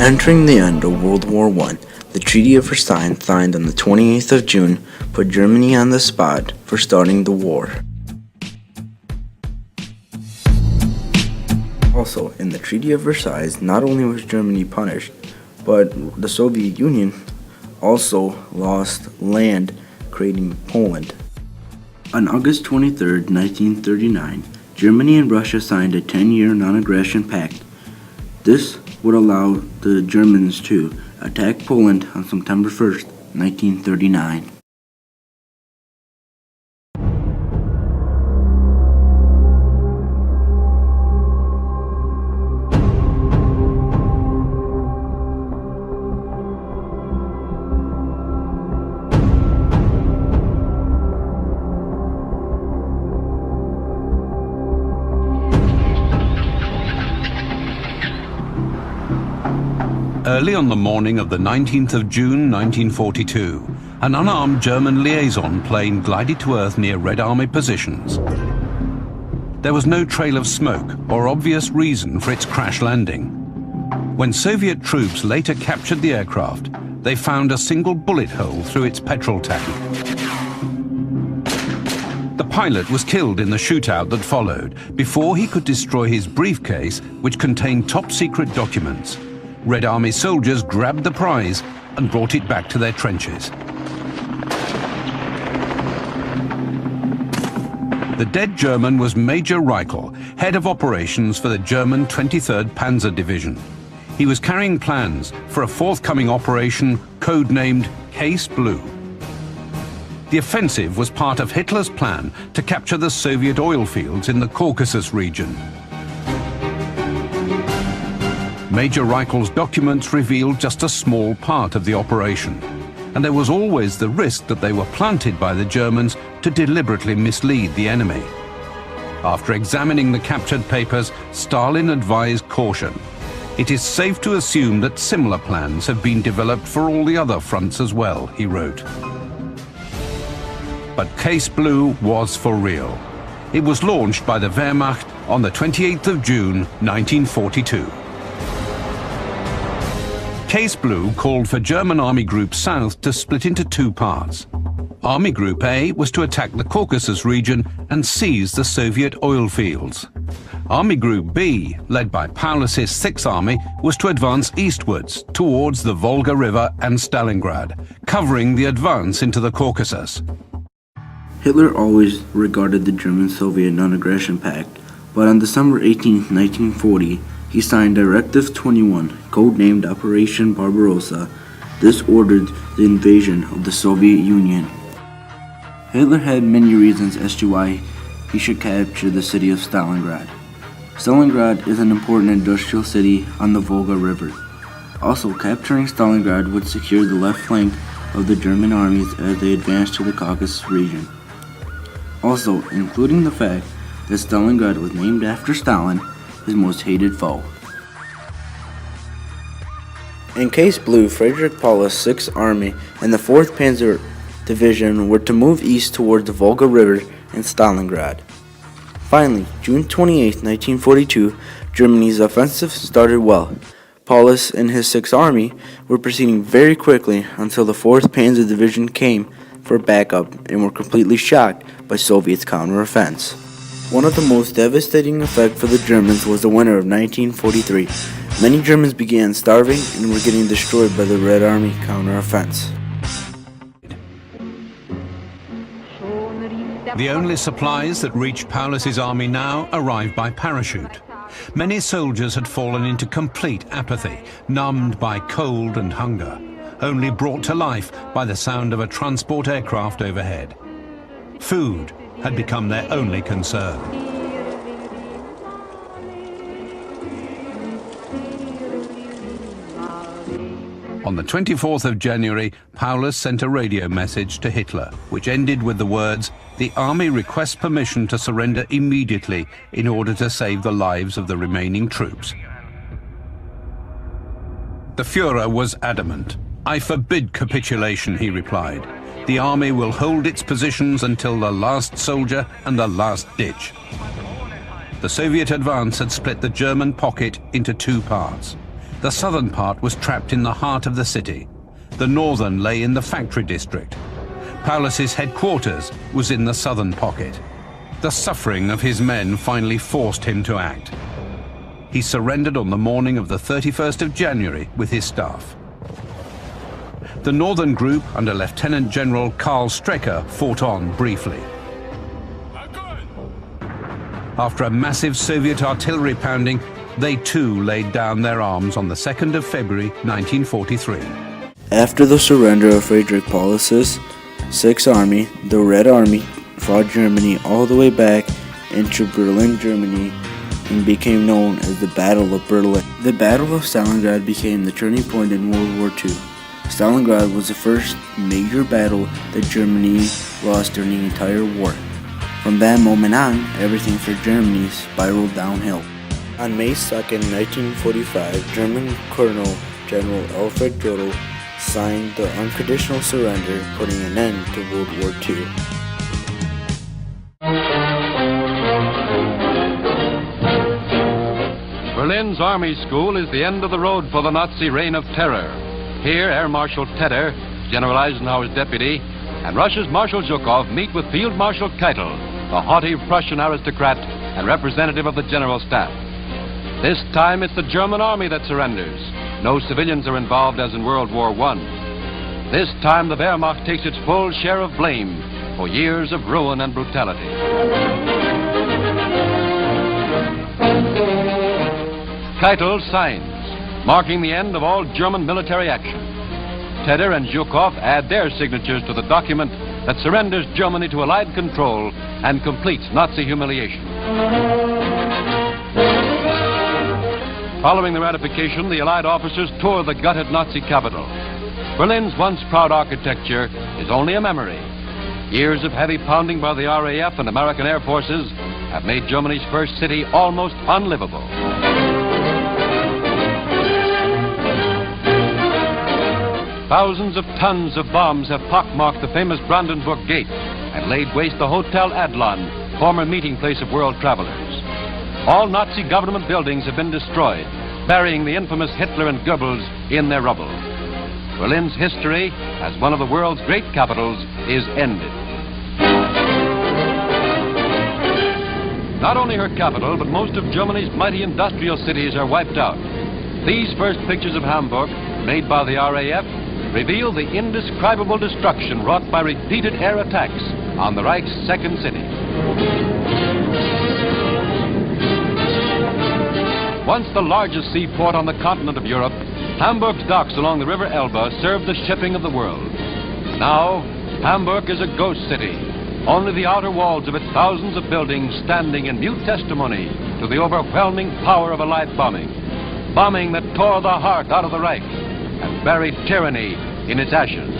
Entering the end of World War I, the Treaty of Versailles, signed on the 28th of June, put Germany on the spot for starting the war. Also, in the Treaty of Versailles, not only was Germany punished, but the Soviet Union also lost land, creating Poland. On August 23, 1939, Germany and Russia signed a 10-year non-aggression pact. This would allow the Germans to attack Poland on September 1st, 1939. Early on the morning of the 19th of June 1942, an unarmed German liaison plane glided to Earth near Red Army positions. There was no trail of smoke or obvious reason for its crash landing. When Soviet troops later captured the aircraft, they found a single bullet hole through its petrol tank. The pilot was killed in the shootout that followed before he could destroy his briefcase, which contained top-secret documents. Red Army soldiers grabbed the prize and brought it back to their trenches. The dead German was Major Reichel, head of operations for the German 23rd Panzer Division. He was carrying plans for a forthcoming operation codenamed Case Blue. The offensive was part of Hitler's plan to capture the Soviet oil fields in the Caucasus region. Major Reichel's documents revealed just a small part of the operation, and there was always the risk that they were planted by the Germans to deliberately mislead the enemy. After examining the captured papers, Stalin advised caution. It is safe to assume that similar plans have been developed for all the other fronts as well, he wrote. But Case Blue was for real. It was launched by the Wehrmacht on the 28th of June, 1942. Case Blue called for German Army Group South to split into two parts. Army Group A was to attack the Caucasus region and seize the Soviet oil fields. Army Group B, led by Paulus's Sixth Army, was to advance eastwards towards the Volga River and Stalingrad, covering the advance into the Caucasus. Hitler always regarded the German-Soviet non-aggression pact, but on December 18, 1940, he signed Directive 21, codenamed Operation Barbarossa. This ordered the invasion of the Soviet Union. Hitler had many reasons as to why he should capture the city of Stalingrad. Stalingrad is an important industrial city on the Volga River. Also, capturing Stalingrad would secure the left flank of the German armies as they advanced to the Caucasus region. Also, including the fact that Stalingrad was named after Stalin, his most hated foe. In Case Blue, Friedrich Paulus' Sixth Army and the 4th Panzer Division were to move east toward the Volga River and Stalingrad. Finally, June 28, 1942, Germany's offensive started well. Paulus and his Sixth Army were proceeding very quickly until the 4th Panzer Division came for backup and were completely shocked by Soviet's counteroffensive. One of the most devastating effects for the Germans was the winter of 1943. Many Germans began starving and were getting destroyed by the Red Army counteroffensive. The only supplies that reached Paulus's army now arrived by parachute. Many soldiers had fallen into complete apathy, numbed by cold and hunger, only brought to life by the sound of a transport aircraft overhead. Food had become their only concern. On the 24th of January, Paulus sent a radio message to Hitler, which ended with the words, "The army requests permission to surrender immediately in order to save the lives of the remaining troops." The Führer was adamant. "I forbid capitulation," he replied. "The army will hold its positions until the last soldier and the last ditch." The Soviet advance had split the German pocket into two parts. The southern part was trapped in the heart of the city. The northern lay in the factory district. Paulus's headquarters was in the southern pocket. The suffering of his men finally forced him to act. He surrendered on the morning of the 31st of January with his staff. The northern group, under Lieutenant General Karl Strecker, fought on briefly. After a massive Soviet artillery pounding, they too laid down their arms on the 2nd of February 1943. After the surrender of Friedrich Paulus's Sixth Army, the Red Army fought Germany all the way back into Berlin, Germany, and became known as the Battle of Berlin. The Battle of Stalingrad became the turning point in World War II. Stalingrad was the first major battle that Germany lost during the entire war. From that moment on, everything for Germany spiraled downhill. On May 2nd, 1945, German Colonel General Alfred Jodl signed the unconditional surrender, putting an end to World War II. Berlin's Army School is the end of the road for the Nazi reign of terror. Here, Air Marshal Tedder, General Eisenhower's deputy, and Russia's Marshal Zhukov meet with Field Marshal Keitel, the haughty Prussian aristocrat and representative of the General Staff. This time it's the German army that surrenders. No civilians are involved as in World War I. This time the Wehrmacht takes its full share of blame for years of ruin and brutality. Keitel signs, marking the end of all German military action. Tedder and Zhukov add their signatures to the document that surrenders Germany to Allied control and completes Nazi humiliation. Following the ratification, the Allied officers tour the gutted Nazi capital. Berlin's once proud architecture is only a memory. Years of heavy pounding by the RAF and American Air Forces have made Germany's first city almost unlivable. Thousands of tons of bombs have pockmarked the famous Brandenburg Gate and laid waste the Hotel Adlon, former meeting place of world travelers. All Nazi government buildings have been destroyed, burying the infamous Hitler and Goebbels in their rubble. Berlin's history as one of the world's great capitals is ended. Not only her capital, but most of Germany's mighty industrial cities are wiped out. These first pictures of Hamburg, made by the RAF, reveal the indescribable destruction wrought by repeated air attacks on the Reich's second city. Once the largest seaport on the continent of Europe, Hamburg's docks along the River Elbe served the shipping of the world. Now, Hamburg is a ghost city. Only the outer walls of its thousands of buildings standing in mute testimony to the overwhelming power of Allied bombing. Bombing that tore the heart out of the Reich and buried tyranny in its ashes.